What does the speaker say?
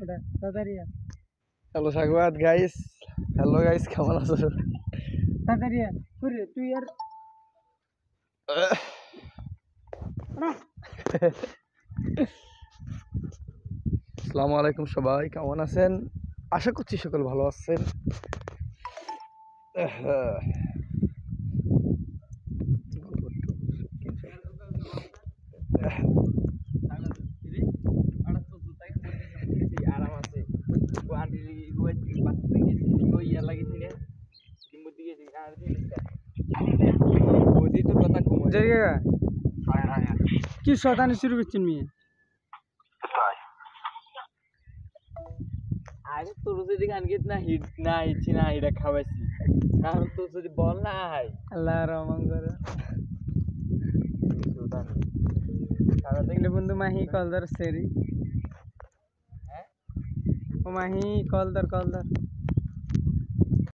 ওটা তাড়াতাড়ি হ্যালো স্বাগত গাইস। হ্যালো গাইস, কেমন আছো? তাড়াতাড়ি করে তুই আর আসসালামু আলাইকুম সবাই, কেমন আছেন? আশা করছি সকল ভালো আছেন। কি শতানি শুরু করছেন মেয়ে আরে তোর যদি গান গীত না হিট না ইচ্ছি না এটা খাওয়াইছি, কারণ তোর যদি বল না হয় আল্লাহ রহমান করে সারা দেখলে বন্ধু মাহি কলদার সেরি ও মাহি কলদার